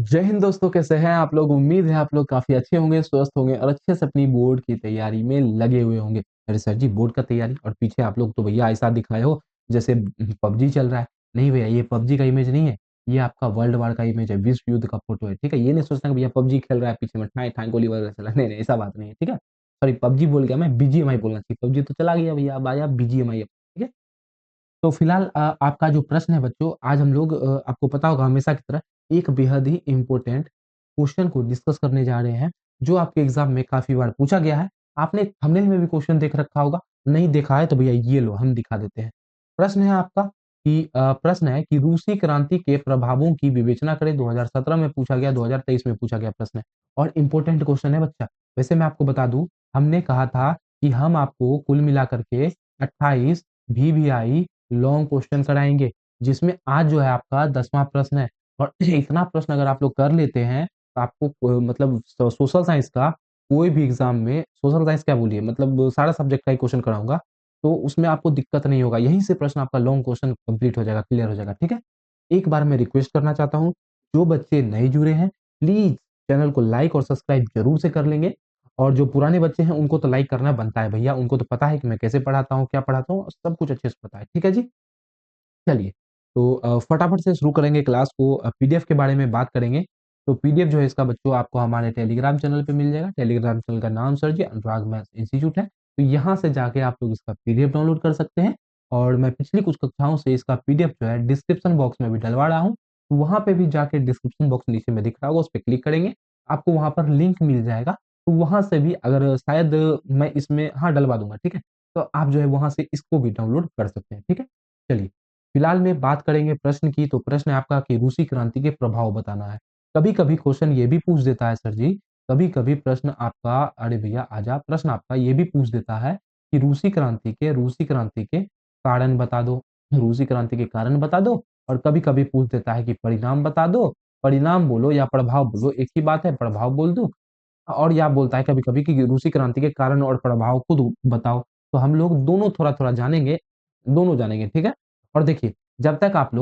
जय हिंद दोस्तों, कैसे हैं आप लोग। उम्मीद है आप लोग काफी अच्छे होंगे, स्वस्थ होंगे और अच्छे से अपनी बोर्ड की तैयारी में लगे हुए होंगे। अरे सर जी, बोर्ड का तैयारी और पीछे आप लोग तो भैया ऐसा दिखाए हो जैसे पबजी चल रहा है। नहीं भैया, ये पबजी का इमेज नहीं है, ये आपका वर्ल्ड वार का इमेज है, विश्व युद्ध का फोटो है। ठीक है, ये नहीं सोचना कि भैया पबजी खेल रहा है पीछे में ठाई ठाई गोली वगैरह चला, नहीं नहीं ऐसा बात नहीं है। ठीक है, सॉरी पबजी बोल गया मैं, बीजीएमआई बोलना चाहिए, पबजी तो चला गया भैया, अब आया बीजीएमआई। ठीक है, तो फिलहाल आपका जो प्रश्न है बच्चों, आज हम लोग आपको पता होगा हमेशा की तरह एक बेहद ही इम्पोर्टेंट क्वेश्चन को डिस्कस करने जा रहे हैं, जो आपके एग्जाम में काफी बार पूछा गया है। आपने थंबनेल में भी क्वेश्चन देख रखा होगा, नहीं देखा है तो भैया ये लो हम दिखा देते हैं। प्रश्न है आपका कि प्रश्न है कि रूसी क्रांति के प्रभावों की विवेचना करें। 2017 में पूछा गया, 2023 में पूछा गया प्रश्न है और इम्पोर्टेंट क्वेश्चन है बच्चा। वैसे मैं आपको बता दूं, हमने कहा था कि हम आपको कुल मिलाकर के 28 वीवीआई लॉन्ग क्वेश्चन कराएंगे, जिसमें आज जो है आपका 10वां प्रश्न है। और इतना प्रश्न अगर आप लोग कर लेते हैं तो आपको मतलब सोशल साइंस का कोई भी एग्जाम में, सोशल साइंस क्या बोलिए, मतलब सारा सब्जेक्ट का ही क्वेश्चन कराऊंगा, तो उसमें आपको दिक्कत नहीं होगा। यहीं से प्रश्न आपका लॉन्ग क्वेश्चन कंप्लीट हो जाएगा, क्लियर हो जाएगा। ठीक है, एक बार मैं रिक्वेस्ट करना चाहता हूँ, जो बच्चे नए जुड़े हैं प्लीज चैनल को लाइक और सब्सक्राइब जरूर से कर लेंगे। और जो पुराने बच्चे हैं उनको तो लाइक करना बनता है भैया, उनको तो पता है कि मैं कैसे पढ़ाता हूँ, क्या पढ़ाता हूँ, सब कुछ अच्छे से पता है। ठीक है जी, चलिए, तो फटाफट से शुरू करेंगे क्लास को। पीडीएफ के बारे में बात करेंगे। तो पीडीएफ जो है इसका बच्चों आपको हमारे टेलीग्राम चैनल पे मिल जाएगा। टेलीग्राम चैनल का नाम सर जी अनुराग मैथ्स इंस्टीट्यूट है, तो यहाँ से जाके आप लोग इसका पीडीएफ डाउनलोड कर सकते हैं। और मैं पिछली कुछ कक्षाओं से इसका पीडीएफ जो है डिस्क्रिप्शन बॉक्स में भी डलवा रहा हूँ, तो वहाँ पे भी जाके डिस्क्रिप्शन बॉक्स नीचे में दिख रहा होगा, उस पर क्लिक करेंगे, आपको वहाँ पर लिंक मिल जाएगा। तो वहाँ से भी अगर शायद मैं इसमें हाँ डलवा दूंगा, ठीक है, तो आप जो है वहाँ से इसको भी डाउनलोड कर सकते हैं। ठीक है, चलिए, फिलहाल में बात करेंगे प्रश्न की। तो प्रश्न है आपका कि रूसी क्रांति के प्रभाव बताना है। कभी कभी क्वेश्चन ये भी पूछ देता है सर जी, कभी कभी प्रश्न आपका, अरे भैया आजा, प्रश्न आपका ये भी पूछ देता है कि रूसी क्रांति के कारण बता दो, रूसी क्रांति के कारण बता दो। और कभी कभी पूछ देता है कि परिणाम बता दो। परिणाम बोलो या प्रभाव बोलो, एक ही बात है, प्रभाव बोल दो। और या बोलता है कभी कभी कि रूसी क्रांति के कारण और प्रभाव खुद बताओ। तो हम लोग दोनों थोड़ा थोड़ा जानेंगे, दोनों जानेंगे। ठीक है, और देखिए, जब तक आप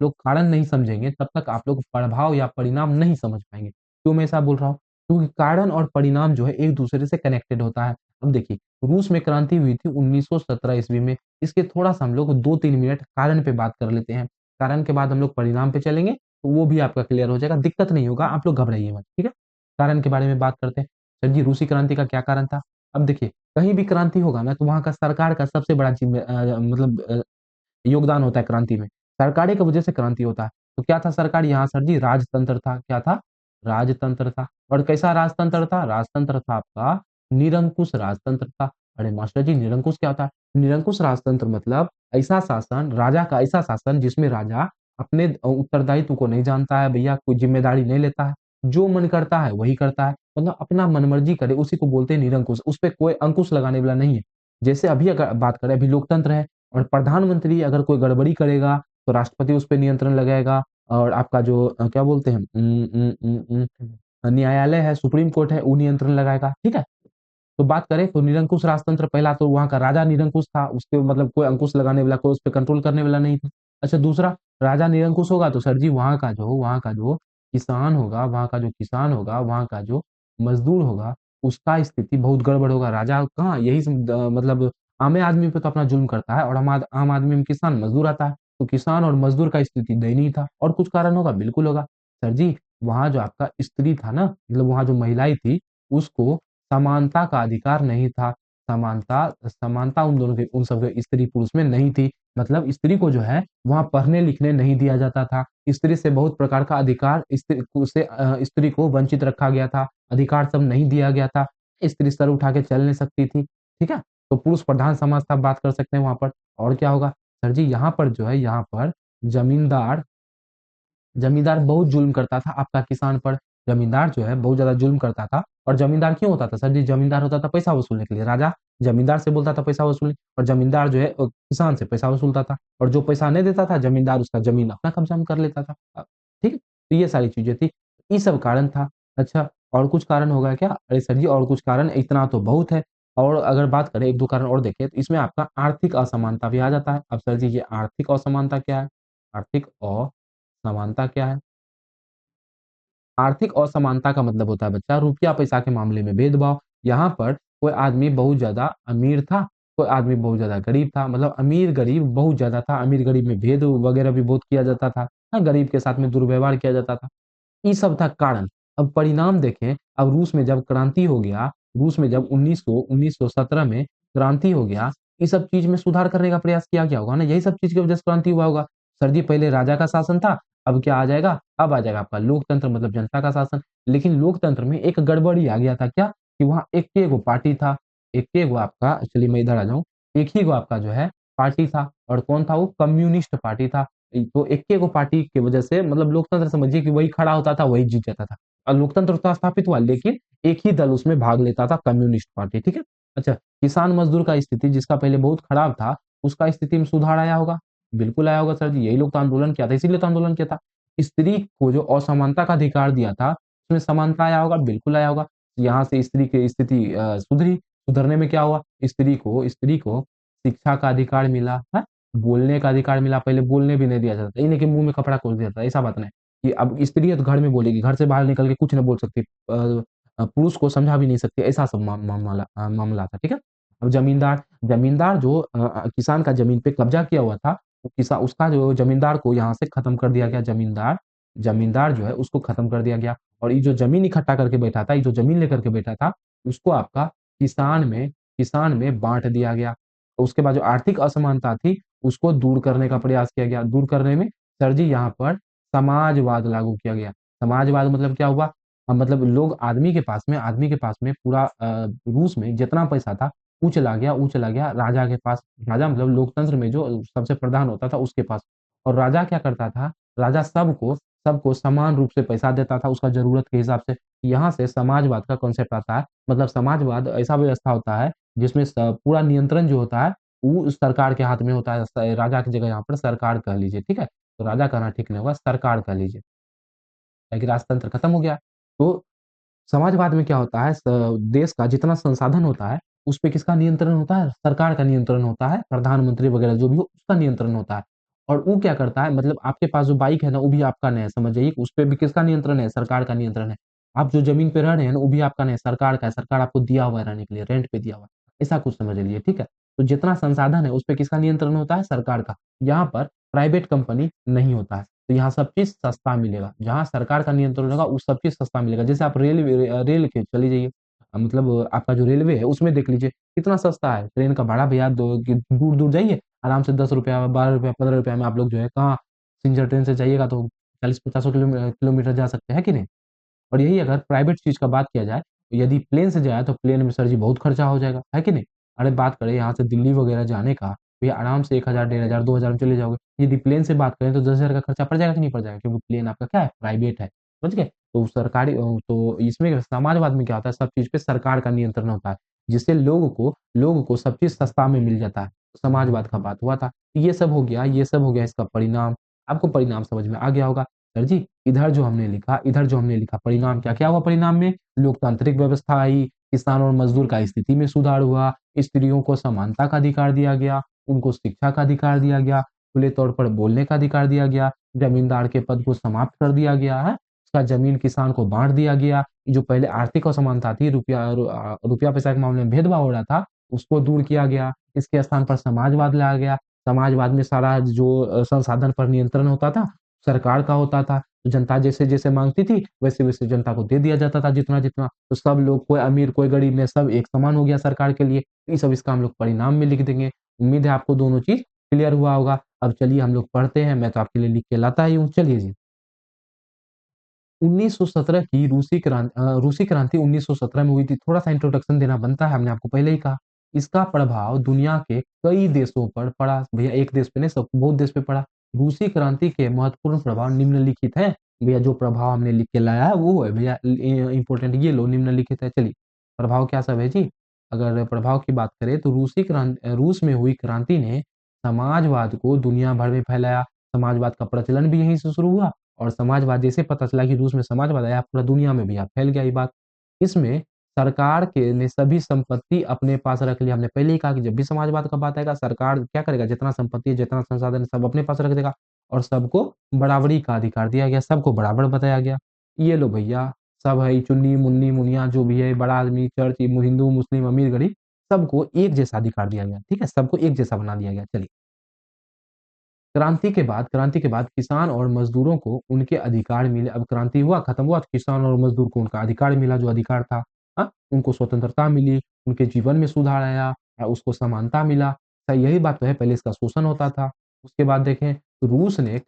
लोग कारण नहीं समझेंगे तब तक आप लोग प्रभाव या परिणाम नहीं समझ पाएंगे। क्यों मैं ऐसा बोल रहा हूँ, क्योंकि कारण और परिणाम जो है एक दूसरे से कनेक्टेड होता है। अब देखिए, रूस में क्रांति हुई थी 1917 ईस्वी में। इसके थोड़ा सा हम लोग 2-3 मिनट कारण पे बात कर लेते हैं, कारण के बाद हम लोग परिणाम पे चलेंगे, तो वो भी आपका क्लियर हो जाएगा, दिक्कत नहीं होगा, आप लोग घबराइए मत। ठीक है, कारण के बारे में बात करते हैं। सर जी, रूसी क्रांति का क्या कारण था। अब देखिए, कहीं भी क्रांति होगा ना तो वहां का सरकार का सबसे बड़ा मतलब योगदान होता है क्रांति में। सरकारें की वजह से क्रांति होता है। तो क्या था सरकार यहाँ सर जी, राजतंत्र था। क्या था, राजतंत्र था। और कैसा राजतंत्र था, राजतंत्र था आपका निरंकुश राजतंत्र था। अरे मास्टर जी, निरंकुश क्या होता है। निरंकुश राजतंत्र मतलब ऐसा शासन, राजा का ऐसा शासन जिसमें राजा अपने उत्तरदायित्व को नहीं जानता है भैया, कोई जिम्मेदारी नहीं लेता है, जो मन करता है वही करता है, मतलब अपना मनमर्जी करे, उसी को बोलते हैं निरंकुश। उस पर कोई अंकुश लगाने वाला नहीं है। जैसे अभी अगर बात करें, अभी लोकतंत्र है, और प्रधानमंत्री अगर कोई गड़बड़ी करेगा तो राष्ट्रपति उस पर नियंत्रण लगाएगा। और आपका जो क्या बोलते हैं न्यायालय है, सुप्रीम कोर्ट है, वो नियंत्रण लगाएगा। ठीक है, तो बात करें तो निरंकुश राजतंत्र, पहला तो वहां का राजा निरंकुश था, उसके मतलब कोई अंकुश लगाने वाला, कोई उस पर कंट्रोल करने वाला नहीं था। अच्छा, दूसरा, राजा निरंकुश होगा तो सर जी वहां का जो किसान होगा, वहां का जो मजदूर होगा, उसका स्थिति बहुत गड़बड़ होगा। राजा कहाँ यही मतलब आम आदमी पे तो अपना जुल्म करता है, और आम आदमी में किसान मजदूर आता है, तो किसान और मजदूर का स्थिति दयनीय था। और कुछ कारण होगा, बिल्कुल होगा सर जी। वहां जो आपका स्त्री था ना, मतलब वहां जो महिलाएं थी, उसको समानता का अधिकार नहीं था। समानता समानता उन दोनों के, उन सब के, स्त्री पुरुष में नहीं थी। मतलब स्त्री को जो है वहां पढ़ने लिखने नहीं दिया जाता था। स्त्री से बहुत प्रकार का अधिकार, स्त्री को वंचित रखा गया था, अधिकार सब नहीं दिया गया था। स्त्री सर उठा के चल नहीं सकती थी। ठीक है, तो पुरुष प्रधान समाज था, बात कर सकते हैं वहां पर। और क्या होगा सर जी, यहाँ पर जो है, यहाँ पर जमींदार जमींदार बहुत जुल्म करता था आपका किसान पर। जमींदार जो है बहुत ज्यादा जुल्म करता था। और जमींदार क्यों होता था सर जी, जमींदार होता था पैसा वसूलने के लिए। राजा जमींदार से बोलता था पैसा वसूलने, और जमींदार जो है किसान से पैसा वसूलता था। और जो पैसा नहीं देता था जमींदार, उसका जमीन अपना कब्जा में कर लेता था। ठीक है, तो ये सारी चीजें थी, ये सब कारण था। अच्छा, और कुछ कारण होगा क्या, अरे सर जी और कुछ कारण, इतना तो बहुत है। और अगर बात करें एक दो कारण और देखें, तो इसमें आपका आर्थिक असमानता भी आ जाता है। अब सर जी, ये आर्थिक असमानता क्या है, आर्थिक असमानता क्या है। आर्थिक असमानता का मतलब होता है बच्चा रुपया पैसा के मामले में भेदभाव। यहाँ पर कोई आदमी बहुत ज़्यादा अमीर था, कोई आदमी बहुत ज़्यादा गरीब था, मतलब अमीर-गरीब बहुत ज़्यादा था, अमीर-गरीब में भेद वगैरह भी बहुत किया जाता था, हाँ, गरीब के साथ में दुर्व्यवहार किया जाता था। ये सब था कारण। अब परिणाम देखें, अब रूस में जब क्रांति हो गया, रूस में जब 1917 में क्रांति हो गया, इस सब चीज़ में सुधार करने का प्रयास किया गया होगा ना, यही सब चीज़ की वजह से क्रांति हुआ होगा। सर जी पहले राजा का शासन था, अब क्या आ जाएगा? अब आ जाएगा आपका लोकतंत्र मतलब जनता का शासन। लेकिन लोकतंत्र में एक गड़बड़ी आ गया था क्या? कि वहाँ एके गो पार्टी था, एके गो आपका चलिए मैं इधर आ जाऊँ, एक ही गो आपका जो है पार्टी था और कौन था वो? कम्युनिस्ट पार्टी था। तो एके गो पार्टी की वजह से मतलब लोकतंत्र समझिए कि वही खड़ा होता था, वही जीत जाता था। लोकतंत्र तो स्थापित हुआ लेकिन एक ही दल उसमें भाग लेता था कम्युनिस्ट पार्टी, ठीक है? अच्छा, किसान मजदूर का स्थिति जिसका पहले बहुत खराब था, उसका स्थिति में सुधार आया होगा? बिल्कुल आया होगा सर जी, यही लोग तो आंदोलन किया था, इसीलिए तो आंदोलन किया था। स्त्री को जो असमानता का अधिकार दिया था, उसमें समानता आया होगा? बिल्कुल आया होगा। यहाँ से स्त्री की स्थिति सुधरी, सुधरने में क्या हुआ? स्त्री को शिक्षा का अधिकार मिला, है? बोलने का अधिकार मिला, पहले बोलने भी नहीं दिया जाता था, ये नहीं कि मुँह में कपड़ा खोल दिया था, ऐसा बात नहीं। कि अब स्त्री है तो घर में बोलेगी, घर से बाहर निकल के कुछ नहीं बोल सकती। पुरुष को समझा भी नहीं सकती, ऐसा सब मामला था, ठीक है? अब ज़मींदार ज़मींदार जो किसान का ज़मीन पे कब्ज़ा किया हुआ था, वो उसका जो ज़मींदार को यहाँ से खत्म कर दिया गया, ज़मींदार ज़मींदार जो है उसको खत्म कर दिया गया और ये जो ज़मीन इकट्ठा करके बैठा था, ये जो ज़मीन लेकर के बैठा था, उसको आपका किसान में बाँट दिया गया। उसके बाद जो आर्थिक असमानता थी, उसको दूर करने का प्रयास किया गया। दूर करने में सर जी यहाँ पर समाजवाद लागू किया गया। समाजवाद मतलब क्या हुआ? मतलब लोग आदमी के पास में पूरा रूस में जितना पैसा था, ऊ चला गया राजा के पास। राजा मतलब लोकतंत्र में जो सबसे प्रधान होता था उसके पास। और राजा क्या करता था? राजा सबको सबको समान रूप से पैसा देता था उसका ज़रूरत के हिसाब से। यहाँ से समाजवाद का कॉन्सेप्ट आता है। मतलब समाजवाद ऐसा व्यवस्था होता है जिसमें पूरा नियंत्रण जो होता है वो सरकार के हाथ में होता है। राजा की जगह यहाँ पर सरकार कह लीजिए, ठीक है? तो राजा कहना ठीक नहीं होगा, सरकार कह लीजिए। ताकि राजतंत्र खत्म हो गया। तो समाजवाद में क्या होता है देश का जितना संसाधन होता है, उस पे किसका नियंत्रण होता है? सरकार का नियंत्रण होता है, प्रधानमंत्री वगैरह जो भी हो उसका नियंत्रण होता है। और वो क्या करता है मतलब आपके पास जो बाइक है ना, वो भी आपका नहीं है समझ जाइए उस पे भी किसका नियंत्रण है? सरकार का नियंत्रण है। आप जो ज़मीन पे रह रहे हैं ना, वो भी आपका नहीं है, सरकार का है, सरकार आपको दिया हुआ है रहने के लिए, रेंट पे दिया हुआ है। ऐसा कुछ समझ लीजिए, ठीक है? तो जितना संसाधन है, उस पे किसका नियंत्रण होता है? सरकार का। यहाँ पर प्राइवेट कंपनी नहीं होता है। तो यहाँ सब चीज़ सस्ता मिलेगा। जहाँ सरकार का नियंत्रण होगा, वो सब चीज़ सस्ता मिलेगा। जैसे आप रेल के चली जाइए मतलब आपका जो रेलवे है, उसमें देख लीजिए कितना सस्ता है। ट्रेन का भाड़ा भैया दो कि दूर-दूर जाइए, आराम से ₹10, ₹12, ₹15 में आप लोग जो है कहाँ सिंचर ट्रेन से जाइएगा तो 40-50 किलोमीटर जा सकते हैं, है कि नहीं? और यही अगर प्राइवेट चीज़ का बात किया जाए, तो यदि प्लेन से जाए तो प्लेन में सर जी बहुत खर्चा हो जाएगा, है कि नहीं? अरे बात करें यहाँ से दिल्ली वगैरह जाने का, तो ये आराम से 1000, 1500, 2000 में चले जाओगे। यदि प्लेन से बात करें तो 10,000 का खर्चा पड़ जाएगा कि नहीं पड़ जाएगा? क्योंकि प्लेन आपका क्या है? प्राइवेट है, समझ गए? तो तो इसमें समाजवाद में क्या होता है, सब चीज़ पे सरकार का नियंत्रण होता है, जिससे लोगों को सब चीज़ सस्ता में मिल जाता है। समाजवाद का बात हुआ था। ये सब हो गया इसका परिणाम। आपको परिणाम समझ में आ गया होगा। सर जी, इधर जो हमने लिखा परिणाम क्या-क्या हुआ परिणाम में? लोकतांत्रिक व्यवस्था आई, किसान और मज़दूर का स्थिति में सुधार हुआ, स्त्रियों को समानता का अधिकार दिया गया, उनको शिक्षा का अधिकार दिया गया, खुले तौर पर बोलने का अधिकार दिया गया, ज़मींदार के पद को समाप्त कर दिया गया है, उसका ज़मीन किसान को बाँट दिया गया। जो पहले आर्थिक असमानता थी, रुपया पैसा के मामले में भेदभाव हो रहा था, उसको दूर किया गया। इसके स्थान पर समाजवाद लाया गया। समाजवाद में सारा जो संसाधन पर नियंत्रण होता था, सरकार का होता था। जनता जैसे-जैसे माँगती थी, वैसे-वैसे जनता को दे दिया जाता था जितना-जितना। तो सब लोग कोई अमीर, कोई गरीब नहीं, सब एक समान हो गया सरकार के लिए। ये सब इसका हम लोग परिणाम में लिख देंगे। उम्मीद है आपको दोनों चीज़ क्लियर हुआ होगा। अब चलिए हम लोग पढ़ते हैं, मैं तो आपके लिए लिख के लाता ही हूँ। चलिए जी। 1917 की रूसी क्रांति 1917 में हुई थी। थोड़ा-सा इंट्रोडक्शन देना बनता है, हमने आपको पहले ही कहा। इसका प्रभाव दुनिया के कई देशों पर पड़ा। भैया एक देश पे नहीं, सब बहुत देश पे पड़ा। रूसी क्रांति के महत्वपूर्ण प्रभाव निम्नलिखित हैं। भैया जो प्रभाव हमने लिख के लाया है, वो है भैया इम्पोर्टेंट ये लो निम्नलिखित है। चलिए, प्रभाव क्या सब है जी? अगर प्रभाव की बात करें तो रूस में हुई क्रांति ने समाजवाद को दुनिया भर में फैलाया। समाजवाद का प्रचलन भी यहीं से शुरू हुआ। और समाजवाद जैसे पता चला कि रूस में समाजवाद आया, पूरा दुनिया में भी फैल गया ये बात। इसमें सरकार के ने सभी संपत्ति अपने पास रख लिया। हमने पहले ही कहा कि जब भी समाजवाद का बात आएगा, सरकार क्या करेगा? जितना संपत्ति है, जितना संसाधन है, सब अपने पास रख देगा और सबको बराबरी का अधिकार दिया गया, सबको बराबर बताया गया। ये लो भैया, सब है चुन्नी मुन्नी मुनिया जो भी है, बड़ा आदमी, चर्च, हिंदू मुस्लिम अमीर गरीब, सबको एक जैसा अधिकार दिया गया, ठीक है, सबको एक जैसा बना दिया गया। चलिए, क्रांति के बाद किसान और मजदूरों को उनके अधिकार मिले। अब क्रांति हुआ, खत्म हुआ, तो किसान और मजदूर को उनका अधिकार मिला, जो अधिकार था। हाँ, उनको स्वतंत्रता मिली, उनके जीवन में सुधार आया, उसको समानता मिला। सही, यही बात तो है, पहले इसका शोषण होता था। उसके बाद देखें, रूस ने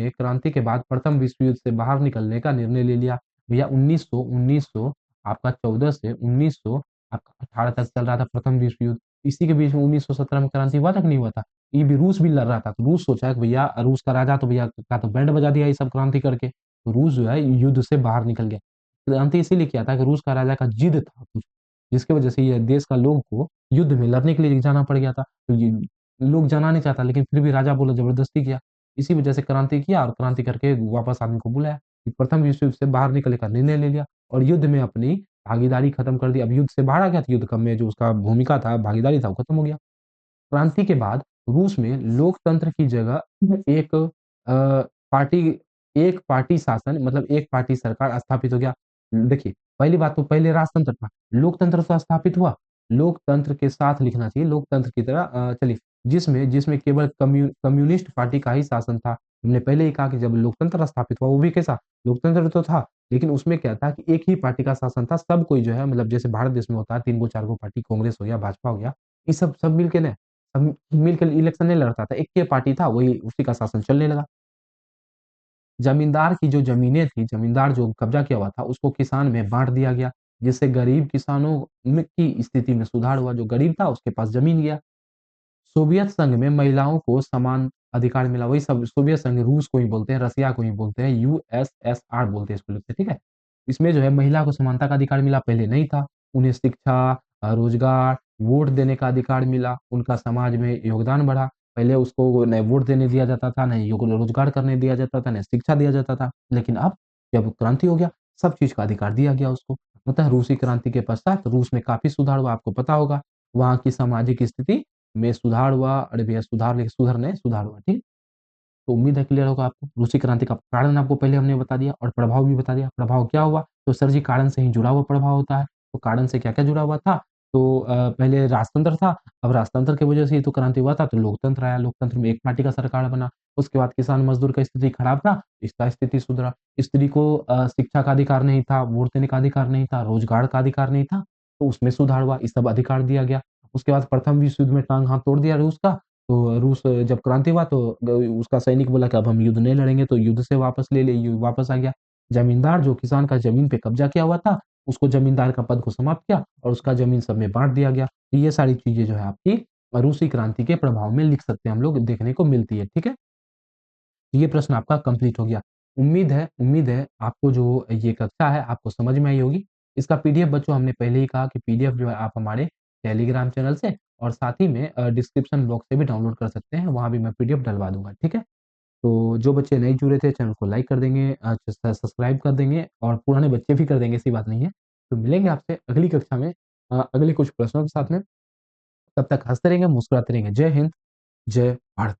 क्रांति के बाद प्रथम विश्व युद्ध से बाहर निकलने का निर्णय ले लिया। भैया 1900 आपका 14 से 1900 आपका 18 तक चल रहा था प्रथम विश्व युद्ध। इसी के बीच में 1917 में क्रांति हुआ था कि नहीं हुआ था? ये भी रूस भी लड़ रहा था, तो रूस सोचा कि भैया, रूस का राजा तो भैया का तो बैंड बजा दिया ये सब क्रांति करके, तो रूस जो है युद्ध से बाहर निकल गया। क्रांति इसीलिए किया था कि रूस का राजा का जिद था कुछ, जिसकी वजह से ये देश का लोगों को युद्ध में लड़ने के लिए जाना पड़ गया था। तो ये लोग जाना नहीं चाहता, लेकिन फिर भी राजा बोला, जबरदस्ती किया। इसी वजह से क्रांति किया, और क्रांति करके वापस आदमी को बुलाया कि प्रथम विश्व युद्ध से बाहर निकलने का निर्णय ले लिया, और युद्ध में अपनी भागीदारी खत्म कर दी। अब युद्ध से बाहर आ गया, तो युद्ध कम में जो उसका भूमिका था, भागीदारी था, वो खत्म हो गया। क्रांति के बाद रूस में लोकतंत्र की जगह पार्टी एक पार्टी शासन, मतलब एक पार्टी सरकार स्थापित हो गया। देखिए, पहली बात तो पहले राजतंत्र था, लोकतंत्र तो स्थापित हुआ। लोकतंत्र के साथ लिखना चाहिए, लोकतंत्र की तरह। चलिए, जिसमें जिसमें केवल कम्युनिस्ट पार्टी का ही शासन था। हमने पहले ही कहा कि जब लोकतंत्र स्थापित हुआ, वो भी कैसा लोकतंत्र तो था, लेकिन उसमें क्या था कि एक ही पार्टी का शासन था। सब कोई जो है, मतलब जैसे भारत देश में होता है, 3 गो 4 गो पार्टी, कांग्रेस हो गया, भाजपा हो गया, ये सब मिलके ना, सब मिलकर इलेक्शन नहीं लड़ता था, एक ही पार्टी था, वही उसी का शासन चलने लगा। जमींदार की जो जमीनें थी, जमींदार जो कब्जा किया हुआ था, उसको किसान में बांट दिया गया, जिससे गरीब किसानों की स्थिति में सुधार हुआ। जो गरीब था, उसके पास जमीन गया। सोवियत संघ में महिलाओं को समान अधिकार मिला। वही सब सोवियत संघ, रूस को ही बोलते हैं, रसिया को ही बोलते हैं, यूएसएसआर बोलते हैं इसको लोग, ठीक है। इसमें जो है महिला को समानता का अधिकार मिला, पहले नहीं था। उन्हें शिक्षा, रोजगार, वोट देने का अधिकार मिला, उनका समाज में योगदान बढ़ा। पहले उसको न वोट देने दिया जाता था, न रोजगार करने दिया जाता था, न शिक्षा दिया जाता था। लेकिन अब जब क्रांति हो गया, सब चीज का अधिकार दिया गया उसको। मतलब रूसी क्रांति के पश्चात रूस में काफी सुधार हुआ, आपको पता होगा। वहाँ की सामाजिक स्थिति में सुधार हुआ। अरे भैया, सुधार हुआ, ठीक। तो उम्मीद है क्लियर होगा आपको। रूसी क्रांति का कारण आपको पहले हमने बता दिया, और प्रभाव भी बता दिया। प्रभाव क्या हुआ? तो सर जी, कारण से ही जुड़ा हुआ प्रभाव होता है। तो कारण से क्या क्या जुड़ा हुआ था? तो पहले राजतंत्र था। अब राजतंत्र की वजह से ही तो क्रांति हुआ था, तो लोकतंत्र आया, लोकतंत्र में एक पार्टी का सरकार बना। उसके बाद किसान मजदूर का स्थिति खराब था, इसका स्थिति सुधरा। स्त्री को शिक्षा का अधिकार नहीं था, वोट देने का अधिकार नहीं था, रोजगार का अधिकार नहीं था, तो उसमें सुधार हुआ, इस सब अधिकार दिया गया। उसके बाद प्रथम विश्व युद्ध में टांग हाथ तोड़ दिया रूस का। तो रूस जब क्रांति हुआ, तो उसका सैनिक बोला कि अब हम युद्ध नहीं लड़ेंगे, तो युद्ध से वापस ले ले, वापस आ गया। जमींदार जो किसान का जमीन पे कब्जा किया हुआ था, उसको जमींदार का पद को समाप्त किया, और उसका जमीन सब में बांट दिया गया। तो ये सारी चीजें जो है आपकी रूसी क्रांति के प्रभाव में लिख सकते हैं हम लोग, देखने को मिलती है, ठीक है। ये प्रश्न आपका कंप्लीट हो गया। उम्मीद है आपको जो ये कक्षा है आपको समझ में आई होगी। इसका पीडीएफ बच्चों, हमने पहले ही कहा कि पीडीएफ जो है आप हमारे टेलीग्राम चैनल से, और साथ ही में डिस्क्रिप्शन बॉक्स से भी डाउनलोड कर सकते हैं, वहाँ भी मैं पीडीएफ डलवा दूँगा, ठीक है। तो जो बच्चे नए जुड़े थे, चैनल को लाइक कर देंगे, सब्सक्राइब कर देंगे, और पुराने बच्चे भी कर देंगे, ऐसी बात नहीं है। तो मिलेंगे आपसे अगली कक्षा में अगले कुछ प्रश्नों के साथ में। तब तक हँसते रहेंगे, मुस्कुराते रहेंगे। जय हिंद, जय भारत।